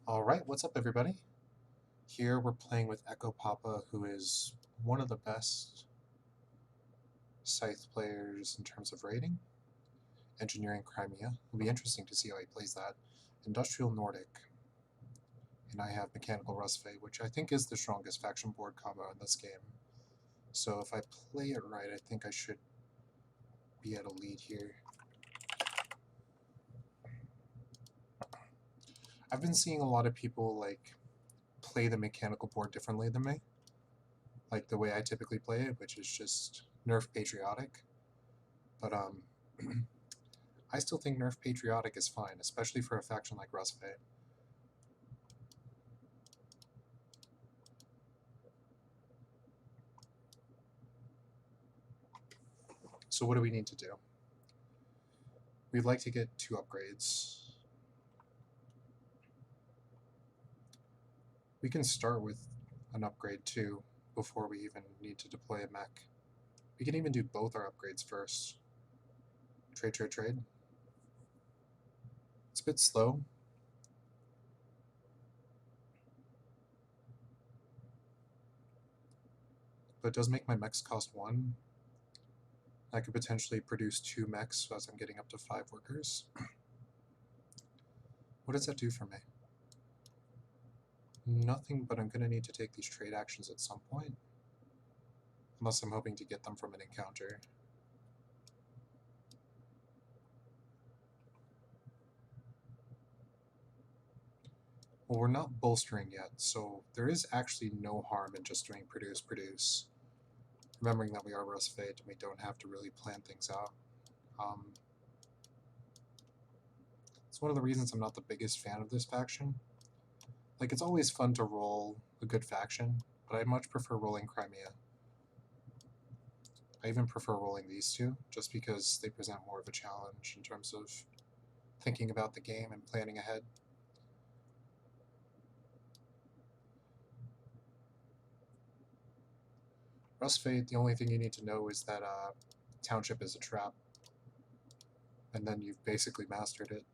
Alright, what's up everybody? Here we're playing with Echo Papa, who is one of the best Scythe players in terms of rating. Engineering Crimea. It'll be interesting to see how he plays that. Industrial Nordic. And I have Mechanical Rusveit, which I think is the strongest faction board combo in this game. So if I play it right, I think I should be at a lead here. I've been seeing a lot of people play the mechanical board differently than me. Like the way I typically play it, which is just nerf patriotic. But I still think nerf patriotic is fine, especially for a faction like Rusveit. So what do we need to do? We'd like to get 2 upgrades. We can start with an upgrade too before we even need to deploy a mech. We can even do both our upgrades first. Trade, trade, trade. It's a bit slow. But it does make my mechs cost 1. I could potentially produce 2 mechs as I'm getting up to 5 workers. What does that do for me? Nothing, but I'm going to need to take these trade actions at some point. Unless I'm hoping to get them from an encounter. Well, we're not bolstering yet, so there is actually no harm in just doing produce, produce. Remembering that we are Rusveit and we don't have to really plan things out. It's one of the reasons I'm not the biggest fan of this faction. Like, it's always fun to roll a good faction, but I much prefer rolling Crimea. I even prefer rolling these two, just because they present more of a challenge in terms of thinking about the game and planning ahead. Rusveit, the only thing you need to know is that Township is a trap, and then you've basically mastered it.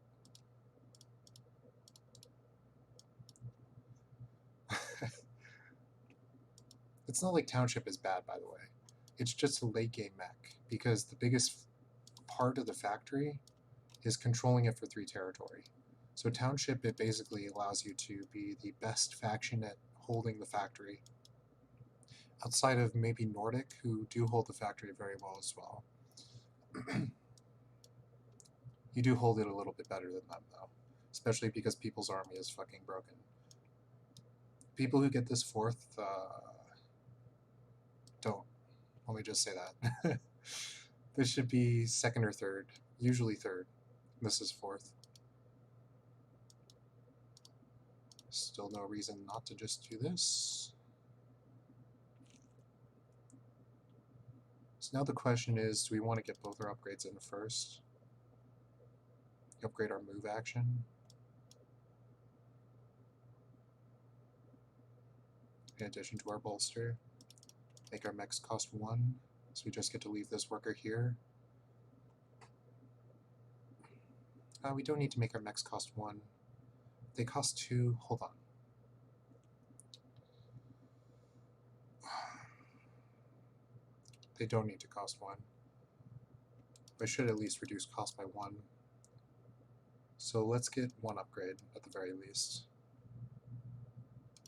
It's not like Township is bad, by the way. It's just a late game mech, because the biggest part of the factory is controlling it for 3 territory. So Township, it basically allows you to be the best faction at holding the factory. Outside of maybe Nordic, who do hold the factory very well as well. You do hold it a little bit better than them, though. Especially because people's army is fucking broken. People who get this 4th, don't. Let me just say that. This should be 2nd or 3rd. Usually 3rd. This is 4th. Still no reason not to just do this. So now the question is, do we want to get both our upgrades in first? Upgrade our move action. In addition to our bolster. Make our mechs cost 1. So we just get to leave this worker here. We don't need to make our mechs cost 1. They cost 2. Hold on. They don't need to cost 1. I should at least reduce cost by 1. So let's get 1 upgrade at the very least.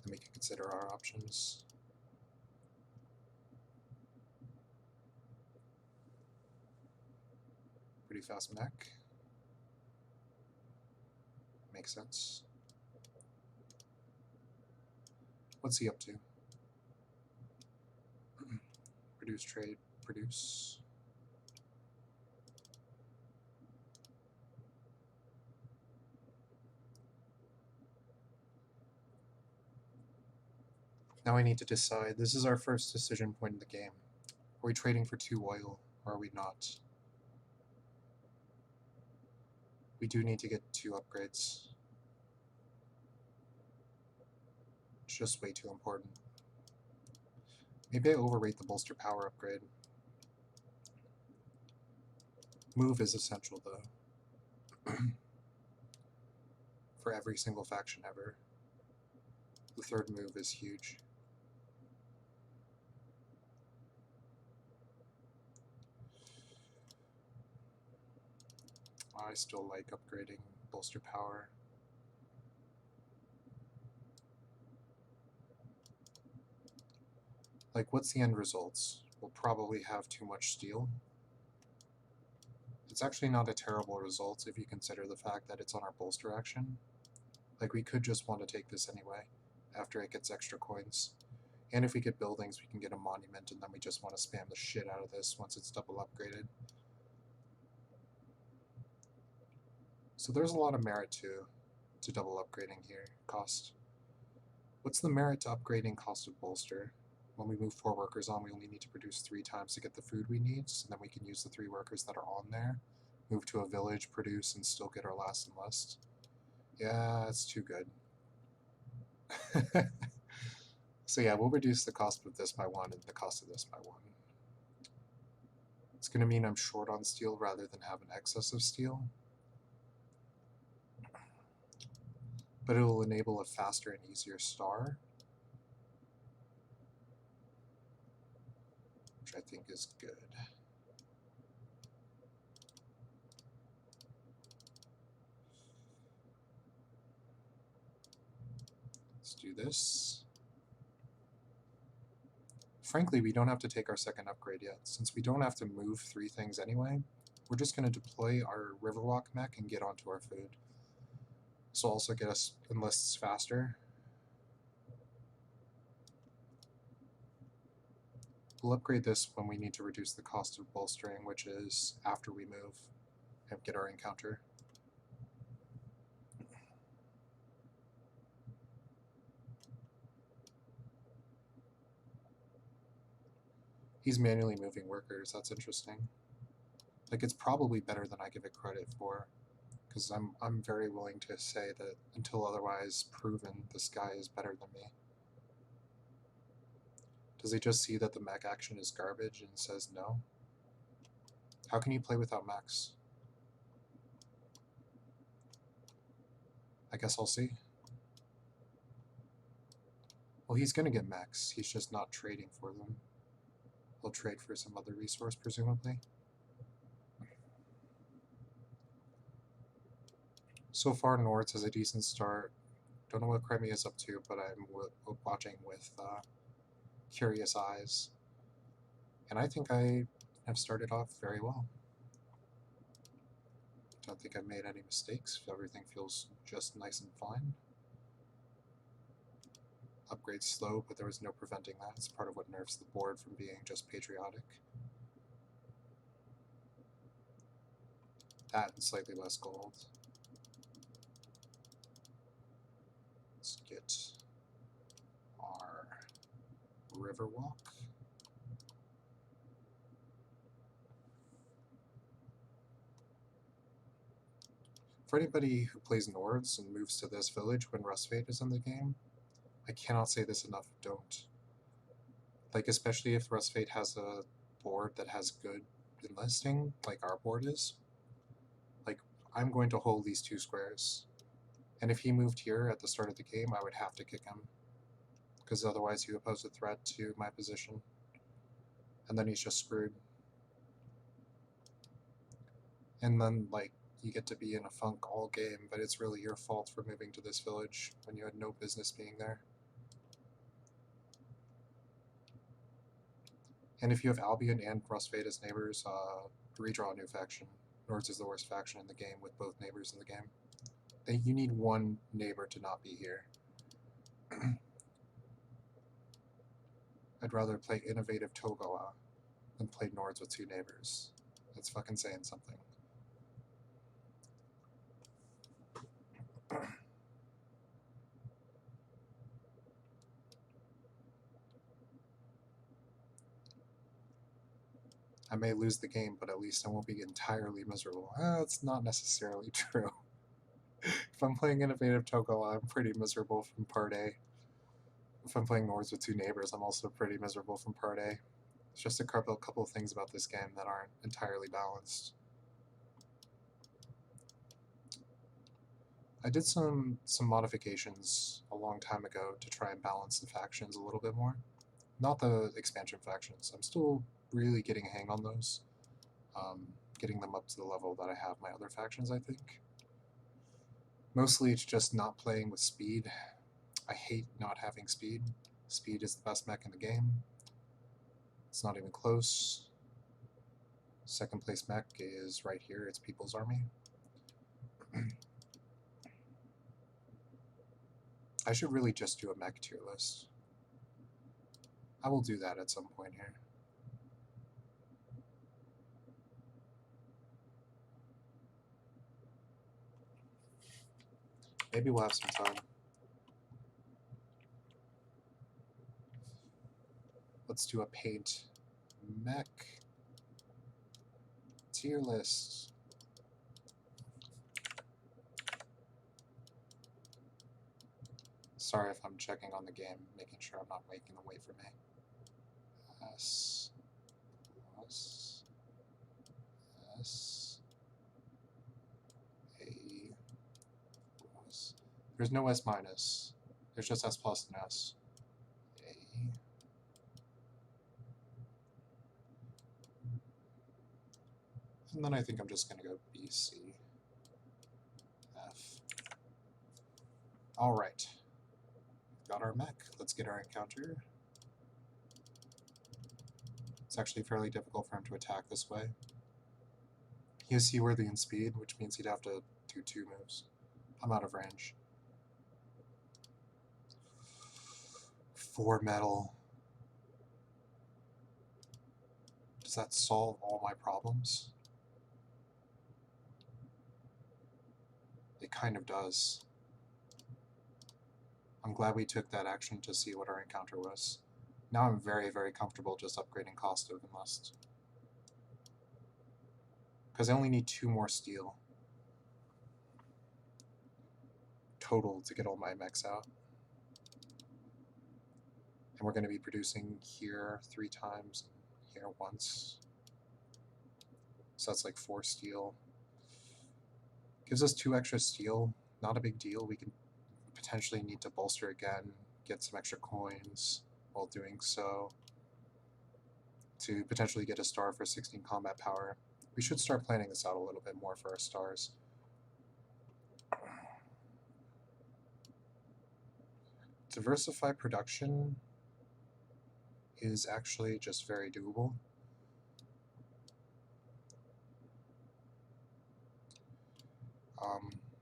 Then we can consider our options. Pretty fast mech. Makes sense. What's he up to? Produce, trade, produce. Now I need to decide. This is our first decision point in the game. Are we trading for 2 oil, or are we not? We do need to get 2 upgrades. It's just way too important. Maybe I overrate the bolster power upgrade. Move is essential, though. For every single faction ever. The third move is huge. I still like upgrading bolster power. Like, what's the end results? We'll probably have too much steel. It's actually not a terrible result if you consider the fact that it's on our bolster action. Like, we could just want to take this anyway, after it gets extra coins. And if we get buildings, we can get a monument, and then we just want to spam the shit out of this once it's double upgraded. So there's a lot of merit to double upgrading here. Cost. What's the merit to upgrading cost of bolster? When we move 4 workers on, we only need to produce 3 times to get the food we need, so then we can use the 3 workers that are on there, move to a village, produce, and still get our last and lust. Yeah, it's too good. So yeah, we'll reduce the cost of this by 1 and the cost of this by 1. It's going to mean I'm short on steel rather than have an excess of steel. But it will enable a faster and easier star, which I think is good. Let's do this. Frankly, we don't have to take our second upgrade yet. Since we don't have to move 3 things anyway, we're just going to deploy our Riverwalk mech and get onto our food. This will also get us enlists faster. We'll upgrade this when we need to reduce the cost of bolstering, which is after we move and get our encounter. He's manually moving workers, that's interesting. Like, it's probably better than I give it credit for, because I'm very willing to say that until otherwise proven, this guy is better than me. Does he just see that the mech action is garbage and says no? How can you play without mechs? I guess I'll see. Well, he's going to get mechs, he's just not trading for them. He'll trade for some other resource, presumably. So far, Nords has a decent start. Don't know what Crimea is up to, but I'm watching with curious eyes. And I think I have started off very well. Don't think I've made any mistakes. Everything feels just nice and fine. Upgrade slow, but there was no preventing that. It's part of what nerfs the board from being just patriotic. That and slightly less gold. Let's get our Riverwalk. For anybody who plays Nords and moves to this village when Rusveit is in the game, I cannot say this enough, don't. Like, especially if Rusveit has a board that has good enlisting, like our board is. Like, I'm going to hold these 2 squares. And if he moved here at the start of the game, I would have to kick him. Because otherwise you pose a threat to my position. And then he's just screwed. And then, like, you get to be in a funk all game, but it's really your fault for moving to this village when you had no business being there. And if you have Albion and Rusveit as neighbors, redraw a new faction. Nords is the worst faction in the game with both neighbors in the game. You need 1 neighbor to not be here. I'd rather play innovative Togawa than play Nords with 2 neighbors. That's fucking saying something. I may lose the game, but at least I won't be entirely miserable. That's not necessarily true. If I'm playing innovative Togawa, I'm pretty miserable from part A. If I'm playing Nords with 2 neighbors, I'm also pretty miserable from part A. It's just a couple of things about this game that aren't entirely balanced. I did some modifications a long time ago to try and balance the factions a little bit more. Not the expansion factions. I'm still really getting a hang on those. Getting them up to the level that I have my other factions, I think. Mostly it's just not playing with speed. I hate not having speed. Speed is the best mech in the game. It's not even close. Second place mech is right here. It's People's Army. I should really just do a mech tier list. I will do that at some point here. Maybe we'll have some time. Let's do a paint mech tier list. Sorry if I'm checking on the game, making sure I'm not making them wait for me. S. A. S. There's no S minus. There's just S plus and S. A. And then I think I'm just going to go B, C, F. All right. Got our mech. Let's get our encounter. It's actually fairly difficult for him to attack this way. He is seaworthy in speed, which means he'd have to do 2 moves. I'm out of range. 4 metal. Does that solve all my problems? It kind of does. I'm glad we took that action to see what our encounter was. Now I'm very, very comfortable just upgrading cost of Enlist. Because I only need 2 more steel total to get all my mechs out. And we're going to be producing here 3 times, here once. So that's like 4 steel. Gives us 2 extra steel. Not a big deal. We can potentially need to bolster again, get some extra coins while doing so, to potentially get a star for 16 combat power. We should start planning this out a little bit more for our stars. Diversify production is actually just very doable.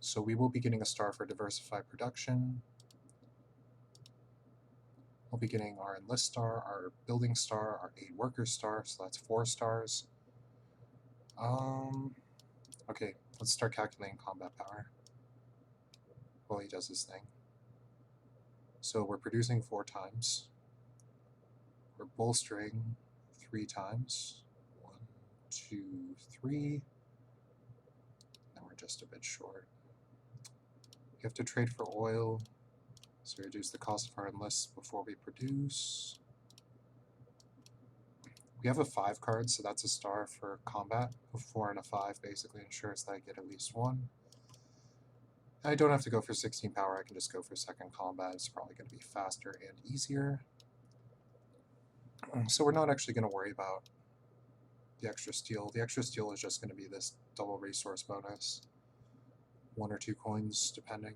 So we will be getting a star for diversify production. We'll be getting our enlist star, our building star, our 8 worker star, so that's 4 stars. Okay, let's start calculating combat power while he does his thing. So we're producing 4 times. We're bolstering 3 times. 1, 2, 3. And we're just a bit short. We have to trade for oil, so reduce the cost of our enlists before we produce. We have a 5 card, so that's a star for combat. A 4 and a 5 basically ensures that I get at least 1. I don't have to go for 16 power, I can just go for second combat. It's probably going to be faster and easier. So we're not actually going to worry about the extra steel. The extra steel is just going to be this double resource bonus. 1 or 2 coins, depending.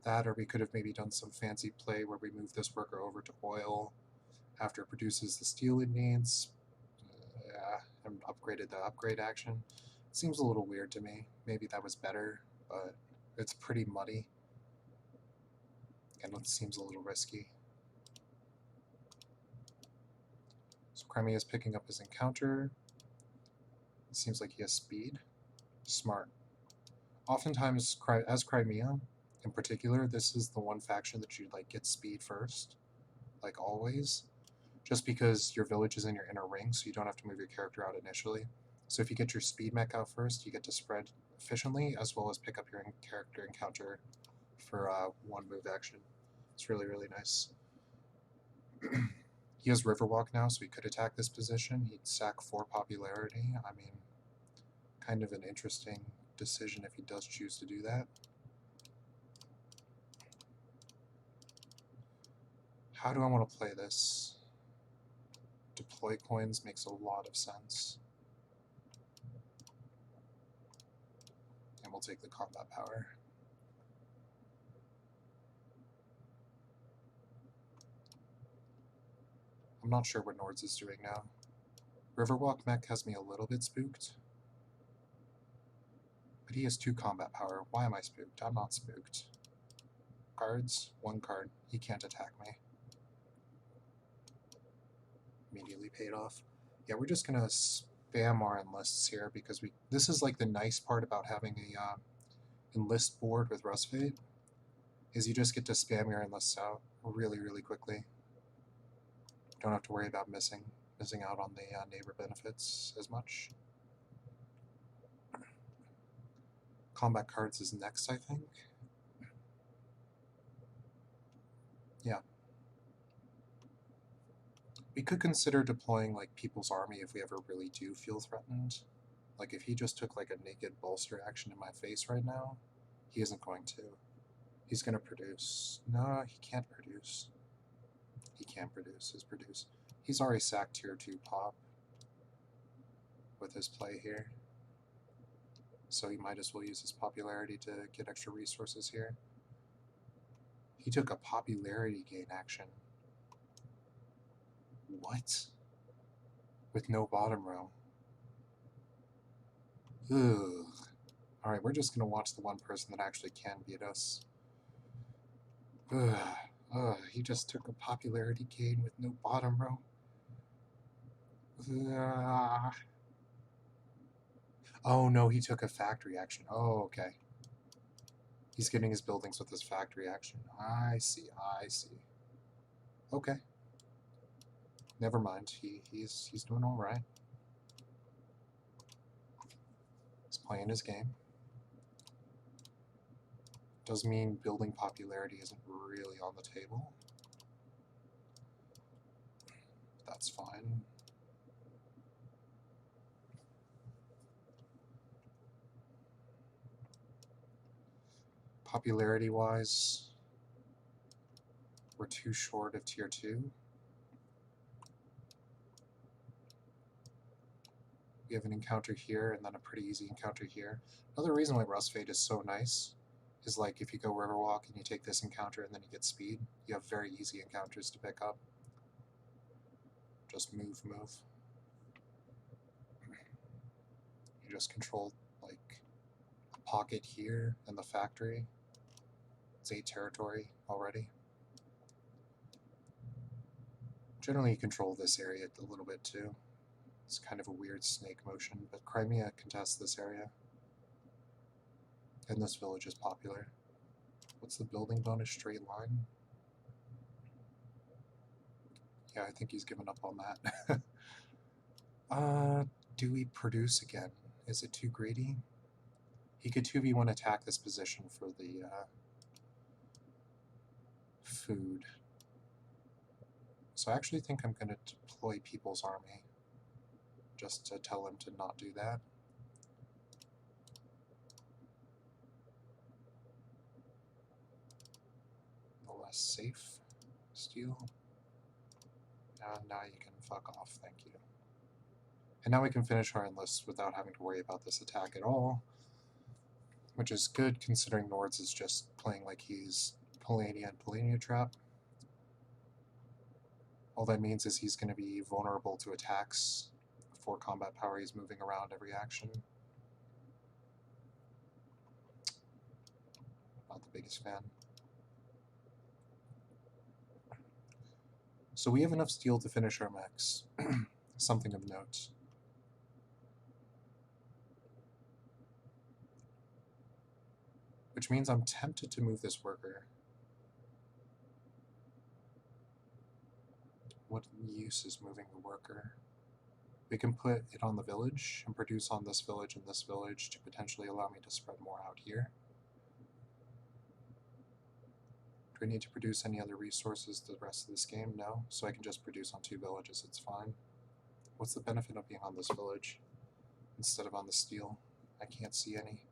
That, or we could have maybe done some fancy play where we move this worker over to oil after it produces the steel it needs. Yeah, and upgraded the upgrade action. It seems a little weird to me. Maybe that was better, but it's pretty muddy. And it seems a little risky. So Crimea is picking up his encounter. It seems like he has speed. Smart. Oftentimes, as Crimea, in particular, this is the one faction that you get speed first, like always, just because your village is in your inner ring, so you don't have to move your character out initially. So if you get your speed mech out first, you get to spread efficiently, as well as pick up your character encounter for 1 move action. It's really, really nice. He has Riverwalk now, so he could attack this position. He'd sack 4 popularity. I mean, kind of an interesting decision if he does choose to do that. How do I want to play this? Deploy coins makes a lot of sense. And we'll take the combat power. I'm not sure what Nords is doing now. Riverwalk mech has me a little bit spooked. But he has 2 combat power. Why am I spooked? I'm not spooked. Cards, 1 card. He can't attack me. Immediately paid off. Yeah, we're just gonna spam our enlists here because this is like the nice part about having a enlist board with Rusveit, is you just get to spam your enlists out really, really quickly. Don't have to worry about missing out on the neighbor benefits as much. Combat cards is next, I think. Yeah. We could consider deploying like People's Army if we ever really do feel threatened. Like if he just took like a naked bolster action in my face right now, he isn't going to. He's going to produce. No, he can't produce. He can't produce. His produce. He's already sacked tier 2 pop with his play here. So he might as well use his popularity to get extra resources here. He took a popularity gain action. What? With no bottom row. Ugh. Alright, we're just going to watch the one person that actually can beat us. Ugh. He just took a popularity gain with no bottom row. Ugh. Oh no, he took a factory action. Oh, okay. He's getting his buildings with his factory action. I see, I see. Okay. Never mind. He's doing alright. He's playing his game. Does mean building popularity isn't really on the table. That's fine. Popularity-wise, we're too short of tier 2. We have an encounter here and then a pretty easy encounter here. Another reason why Rusveit is so nice is like if you go Riverwalk and you take this encounter and then you get speed, you have very easy encounters to pick up. Just move. You just control like a pocket here and the factory. It's 8 territory already. Generally you control this area a little bit too. It's kind of a weird snake motion, but Crimea contests this area. And this village is popular. What's the building bonus? Straight line? Yeah, I think he's given up on that. Do we produce again? Is it too greedy? He could 2v1 attack this position for the food. So I actually think I'm going to deploy People's Army just to tell him to not do that. The less safe steal. And now you can fuck off, thank you. And now we can finish our enlists without having to worry about this attack at all, which is good considering Nords is just playing like he's Polania and Polania Trap. All that means is he's going to be vulnerable to attacks. For combat power, he's moving around every action. Not the biggest fan. So we have enough steel to finish our mechs. Something of note. Which means I'm tempted to move this worker. What use is moving the worker? We can put it on the village and produce on this village and this village to potentially allow me to spread more out here. Do we need to produce any other resources the rest of this game? No. So I can just produce on 2 villages, it's fine. What's the benefit of being on this village instead of on the steel? I can't see any.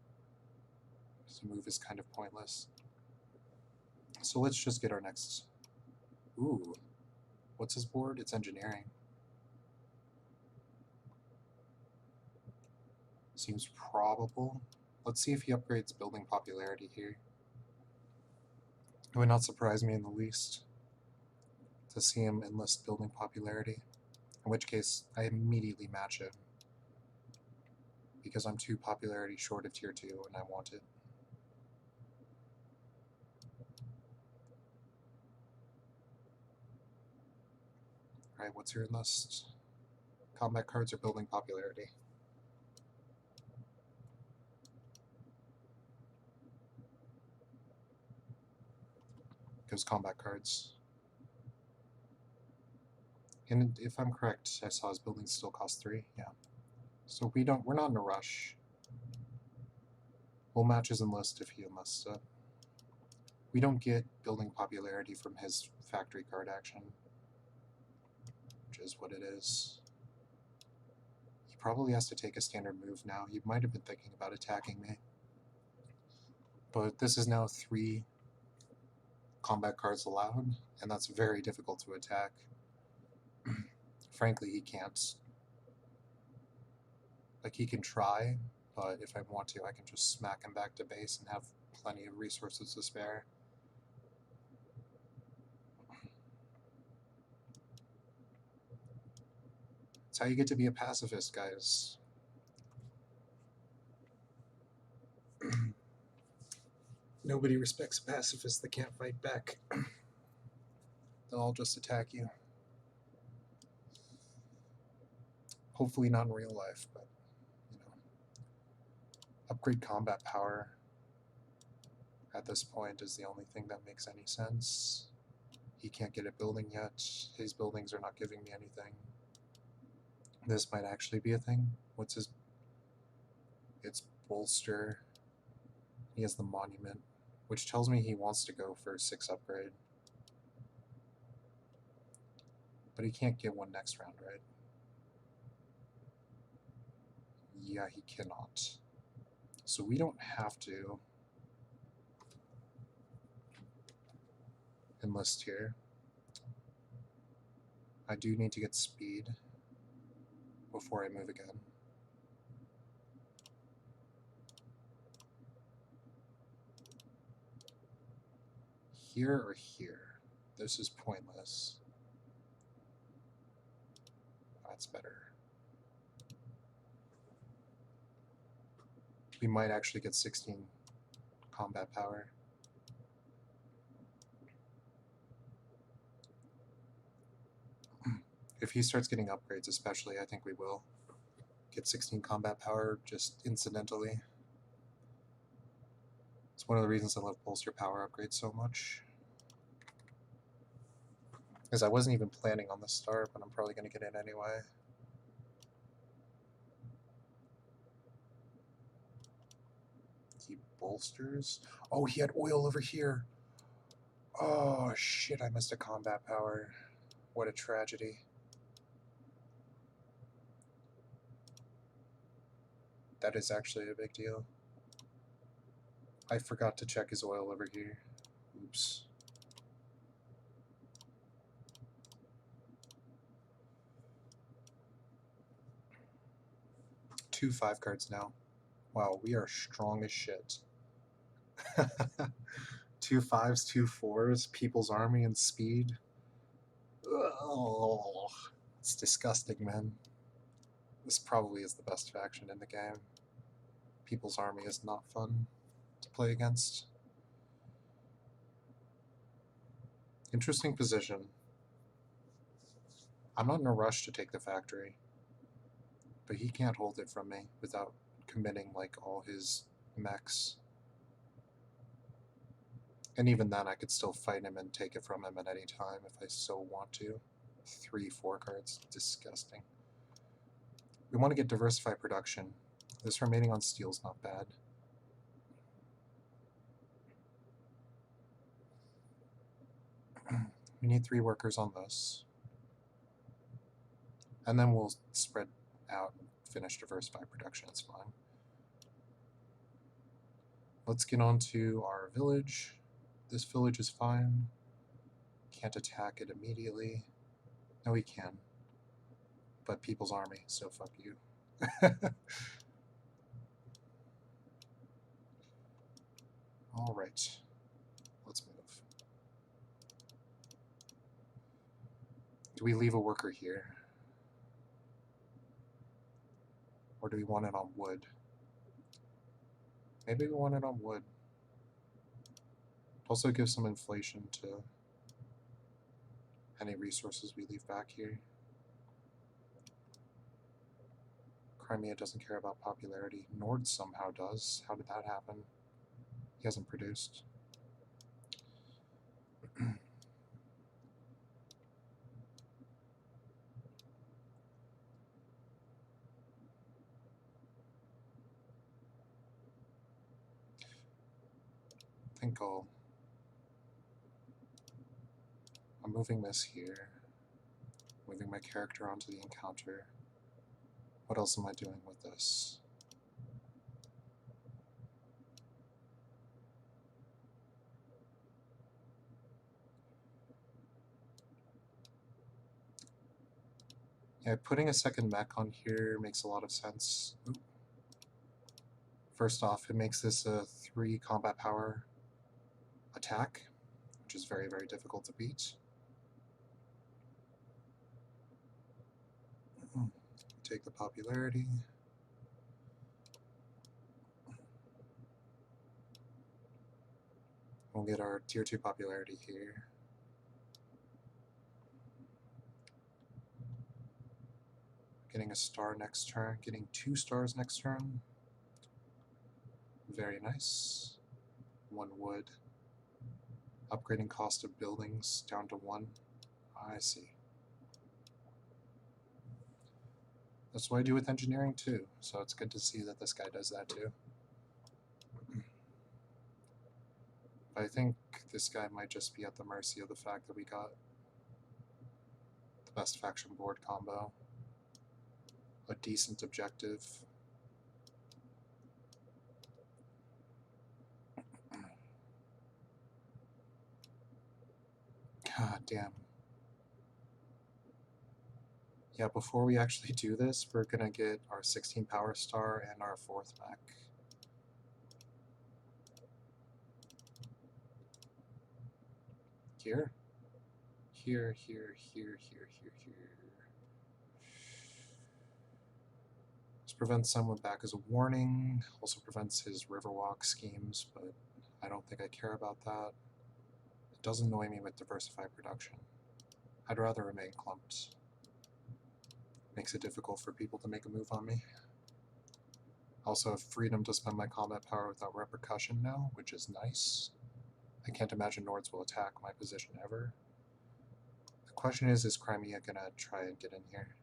This move is kind of pointless. So let's just get our next... Ooh. What's his board? It's engineering. Seems probable. Let's see if he upgrades building popularity here. It would not surprise me in the least to see him enlist building popularity, in which case I immediately match him because I'm 2 popularity short of tier 2 and I want it. Alright, what's your enlist? Combat cards or building popularity? Goes combat cards. And if I'm correct, I saw his buildings still cost 3. Yeah. So we're not in a rush. We'll match his enlist if he enlists it. We don't get building popularity from his factory card action, which is what it is. He probably has to take a standard move now. He might have been thinking about attacking me. But this is now 3 combat cards allowed, and that's very difficult to attack. Frankly, he can't. Like, he can try, but if I want to, I can just smack him back to base and have plenty of resources to spare. That's how you get to be a pacifist, guys. Nobody respects a pacifist that can't fight back. They'll all just attack you. Hopefully not in real life, but, you know. Upgrade combat power at this point is the only thing that makes any sense. He can't get a building yet. His buildings are not giving me anything. This might actually be a thing. What's his... It's bolster. He has the monument, which tells me he wants to go for 6 upgrade. But he can't get one next round, right? Yeah, he cannot. So we don't have to enlist here. I do need to get speed before I move again. Here or here? This is pointless. That's better. We might actually get 16 combat power. If he starts getting upgrades especially, I think we will get 16 combat power just incidentally. It's one of the reasons I love bolster power upgrades so much. Because I wasn't even planning on this start, but I'm probably going to get it anyway. He bolsters? Oh, he had oil over here. Oh, shit, I missed a combat power. What a tragedy. That is actually a big deal. I forgot to check his oil over here. Oops. Two 5 cards now. Wow, we are strong as shit. 2 5s, 2 4s, People's Army, and speed. Oh, it's disgusting, man. This probably is the best faction in the game. People's Army is not fun to play against. Interesting position. I'm not in a rush to take the factory, but he can't hold it from me without committing like all his mechs. And even then, I could still fight him and take it from him at any time if I so want to. 3 4 cards. Disgusting. We want to get diversified production. This remaining on steel is not bad. We need 3 workers on this. And then we'll spread out and finish diversified production. It's fine. Let's get on to our village. This village is fine. Can't attack it immediately. No, we can. But people's army, so fuck you. Alright. Let's move. Do we leave a worker here? Or do we want it on wood? Maybe we want it on wood. Also give some inflation to any resources we leave back here. Crimea doesn't care about popularity. Nord somehow does. How did that happen? He hasn't produced. I think I'm moving this here. Moving my character onto the encounter. What else am I doing with this? Yeah, putting a second mech on here makes a lot of sense. Oop. First off, it makes this a 3 combat power attack, which is very, very difficult to beat. Take the popularity. We'll get our tier 2 popularity here. Getting a star next turn, getting 2 stars next turn. Very nice. 1 wood. Upgrading cost of buildings down to 1. I see. That's what I do with engineering too, so it's good to see that this guy does that too. I think this guy might just be at the mercy of the fact that we got the best faction board combo. A decent objective. God damn. Yeah, before we actually do this, we're gonna get our 16 power star and our 4th mech. Here? Here, here, here, here, here, here. This prevents someone back as a warning, also prevents his Riverwalk schemes, but I don't think I care about that. It does annoy me with diversified production. I'd rather remain clumped. Makes it difficult for people to make a move on me. Also have freedom to spend my combat power without repercussion now, which is nice. I can't imagine Nords will attack my position ever. The question is Crimea gonna try and get in here?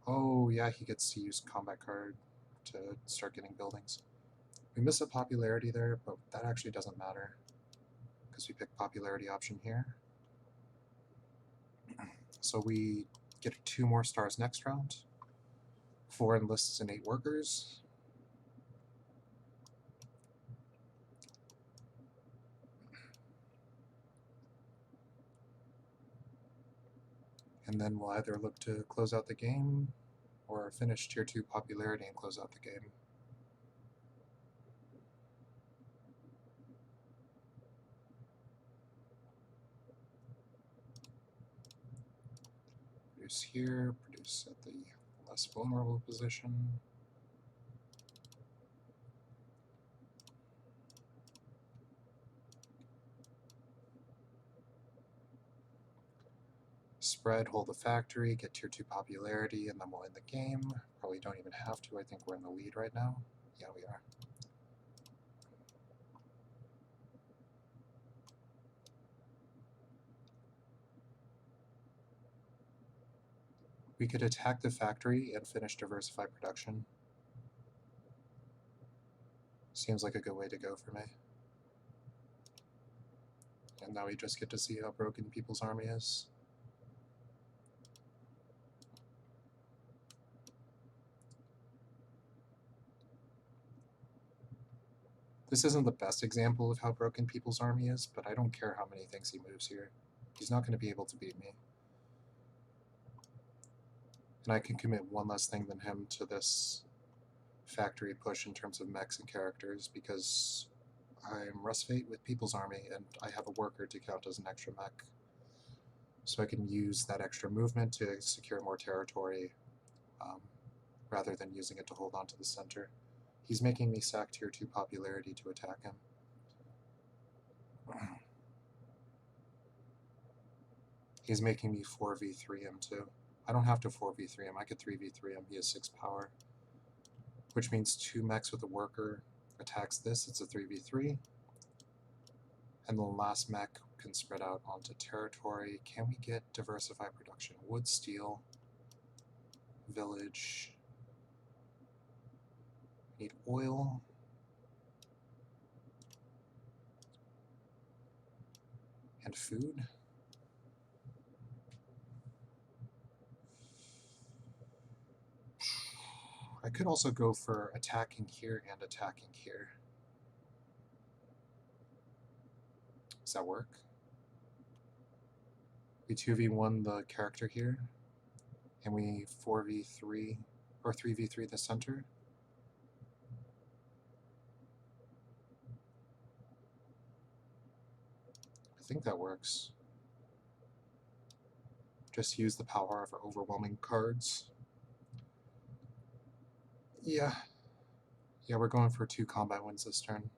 Oh yeah, he gets to use combat card to start getting buildings. We miss a popularity there, but that actually doesn't matter, because we pick popularity option here. So we get 2 more stars next round. 4 enlists and 8 workers. And then we'll either look to close out the game or finish tier 2 popularity and close out the game. Produce here, produce at the less vulnerable position. Spread, hold the factory, get tier 2 popularity, and then we'll end the game. Probably don't even have to, I think we're in the lead right now. Yeah, we are. We could attack the factory and finish diversified production. Seems like a good way to go for me. And now we just get to see how broken people's army is. This isn't the best example of how broken People's Army is, but I don't care how many things he moves here. He's not going to be able to beat me. And I can commit one less thing than him to this factory push in terms of mechs and characters, because I'm Rusveit with People's Army, and I have a worker to count as an extra mech. So I can use that extra movement to secure more territory, rather than using it to hold on to the center. He's making me sack tier 2 popularity to attack him. He's making me 4v3 him too. I don't have to 4v3 him, I could 3v3 him, he has 6 power. Which means 2 mechs with a worker attacks this, it's a 3v3. And the last mech can spread out onto territory. Can we get diversified production? Wood, steel, village. We need oil. And food. I could also go for attacking here and attacking here. Does that work? We 2v1 the character here, and we 4v3 or 3v3 the center. I think that works. Just use the power of our overwhelming cards. Yeah, we're going for 2 combat wins this turn.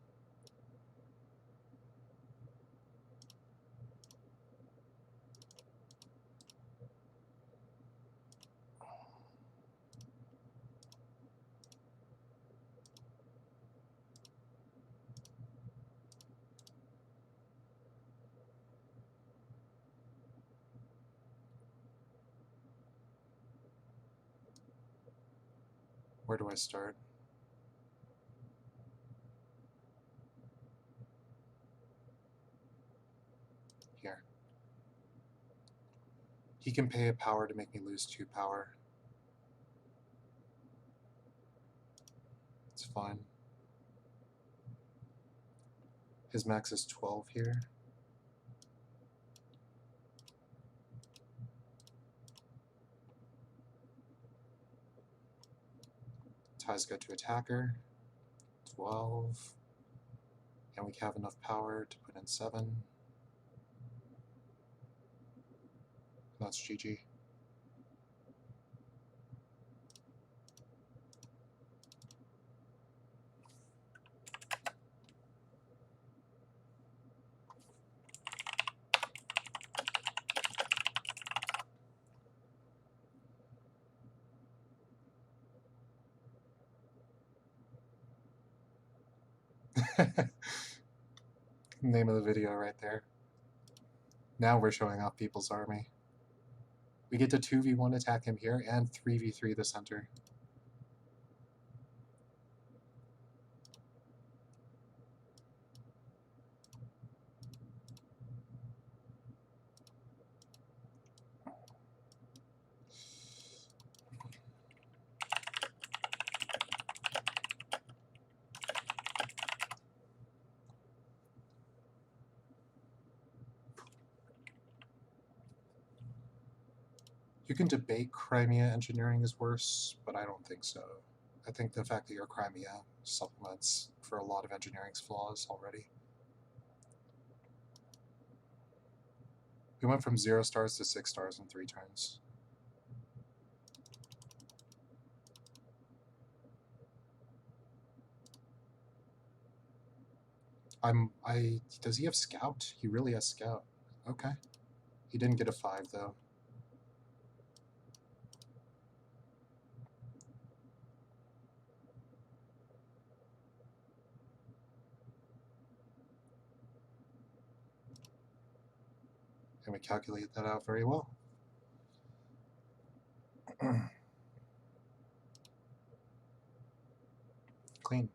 Where do I start? Here. He can pay a power to make me lose 2 power. It's fine. His max is 12 here. Ties go to attacker. 12. And we have enough power to put in 7. That's GG. Name of the video right there. Now we're showing off People's Army. We get to 2v1 attack him here and 3v3 the center. You can debate Crimea engineering is worse, but I don't think so. I think the fact that you're Crimea supplements for a lot of engineering's flaws already. We went from 0 stars to 6 stars in 3 turns. Does he have Scout? He really has Scout. Okay. He didn't get a 5 though. And we calculate that out very well. Clean.